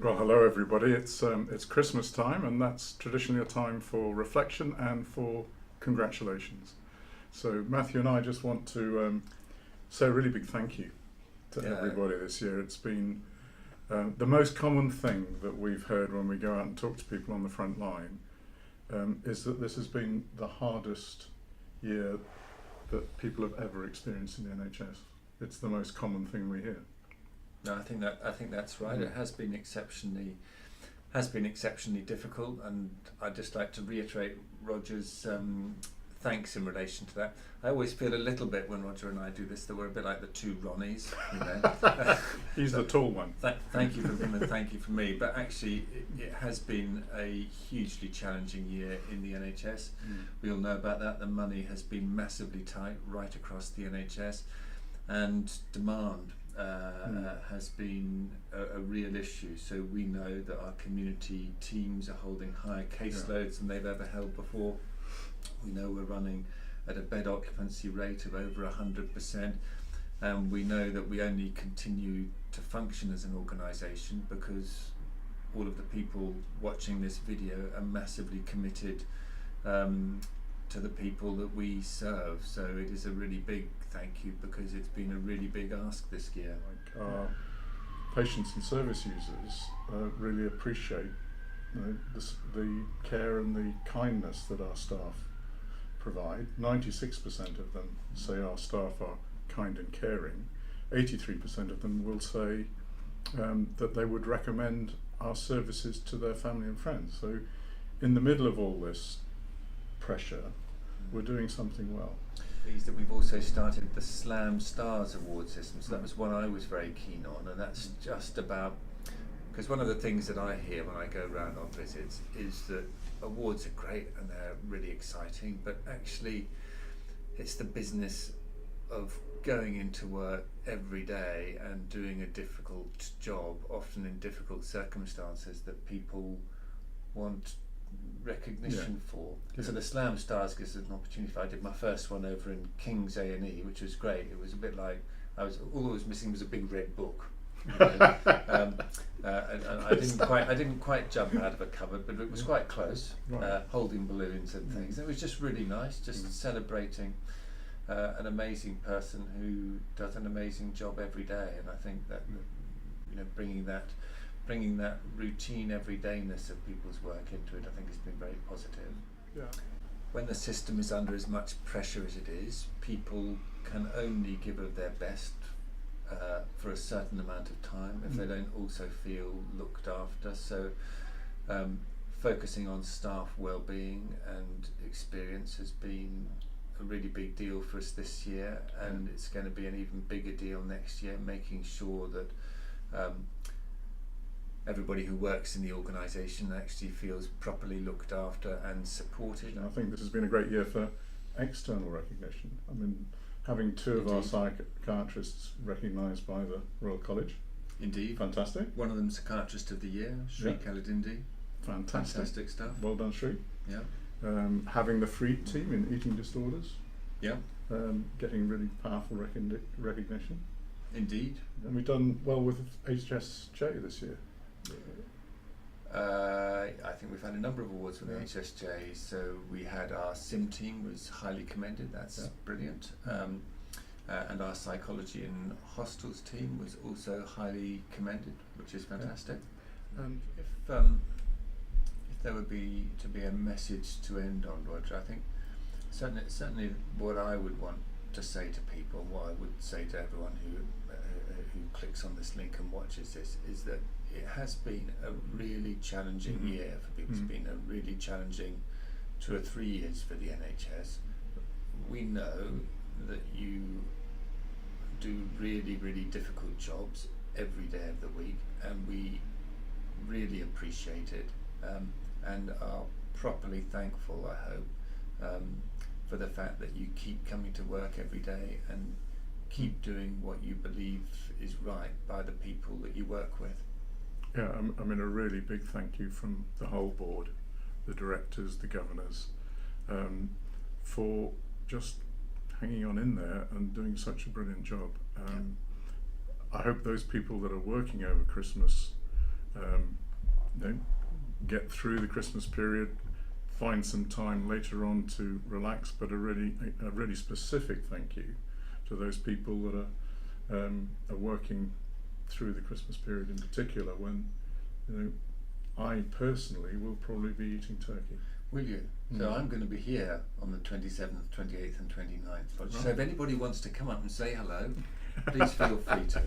Well, hello everybody. It's Christmas time, and that's traditionally a time for reflection and for congratulations. So Matthew and I just want to say a really big thank you to everybody this year. It's been the most common thing that we've heard when we go out and talk to people on the front line is that this has been the hardest year that people have ever experienced in the NHS. It's the most common thing we hear. No, I think that's right. It has been exceptionally difficult, and I'd just like to reiterate Roger's thanks in relation to that. I always feel a little bit when Roger and I do this that we're a bit like the two Ronnies, you know. He's the tall one. Thank you for him and thank you for me. But actually, it has been a hugely challenging year in the NHS. We all know about that. The money has been massively tight right across the NHS, and demand has been a real issue. So we know that our community teams are holding higher caseloads than they've ever held before. We know we're running at a bed occupancy rate of over 100%, and we know that we only continue to function as an organisation because all of the people watching this video are massively committed to the people that we serve. So it is a really big thank you, because it's been a really big ask this year. Like our patients and service users really appreciate the care and the kindness that our staff provide. 96% of them say our staff are kind and caring. 83% of them will say that they would recommend our services to their family and friends. So in the middle of all this pressure, we're doing something well. That we've also started the Slam Stars award system, so that was one I was very keen on, and that's just about, because one of the things that I hear when I go around on visits is that awards are great and they're really exciting, but actually it's the business of going into work every day and doing a difficult job, often in difficult circumstances, that people want recognition for. So the Slam Stars gives us an opportunity. I did my first one over in King's A&E, which was great. It was a bit like all I was missing was a big red book. You know? And I didn't quite jump out of a cupboard, but it was quite close. Right. Holding balloons and things. It was just really nice, just celebrating an amazing person who does an amazing job every day. And I think that bringing that routine everydayness of people's work into it, I think has been very positive. Yeah. When the system is under as much pressure as it is, people can only give of their best for a certain amount of time if they don't also feel looked after. So focusing on staff well-being and experience has been a really big deal for us this year, and it's going to be an even bigger deal next year, making sure that everybody who works in the organisation actually feels properly looked after and supported. I think this has been a great year for external recognition. I mean, having two of our psychiatrists recognised by the Royal College. Indeed. Fantastic. One of them Psychiatrist of the Year, Shri Kaladindi. Fantastic stuff. Well done, Shri. Yeah. Having the Freed team in eating disorders. Yeah. Getting really powerful recognition. Indeed. And we've done well with HSJ this year. I think we've had a number of awards from the HSJ. So we had our SIM team was highly commended. That's brilliant. And our psychology and hostels team was also highly commended, which is fantastic. And if there would be to be a message to end on, Roger, I think certainly what I would want to say to people, what I would say to everyone who clicks on this link and watches this, is that it has been a really challenging year for people. It's been a really challenging 2 or 3 years for the NHS. We know that you do really, really difficult jobs every day of the week, and we really appreciate it and are properly thankful, I hope, for the fact that you keep coming to work every day and keep doing what you believe is right by the people that you work with. Yeah, I mean, a really big thank you from the whole board, the directors, the governors, for just hanging on in there and doing such a brilliant job. I hope those people that are working over Christmas you know, get through the Christmas period, find some time later on to relax, but a really specific thank you to those people that are working through the Christmas period in particular, when, you know, I personally will probably be eating turkey. Will you? So I'm going to be here on the 27th, 28th and 29th. Right. So if anybody wants to come up and say hello, please feel free to.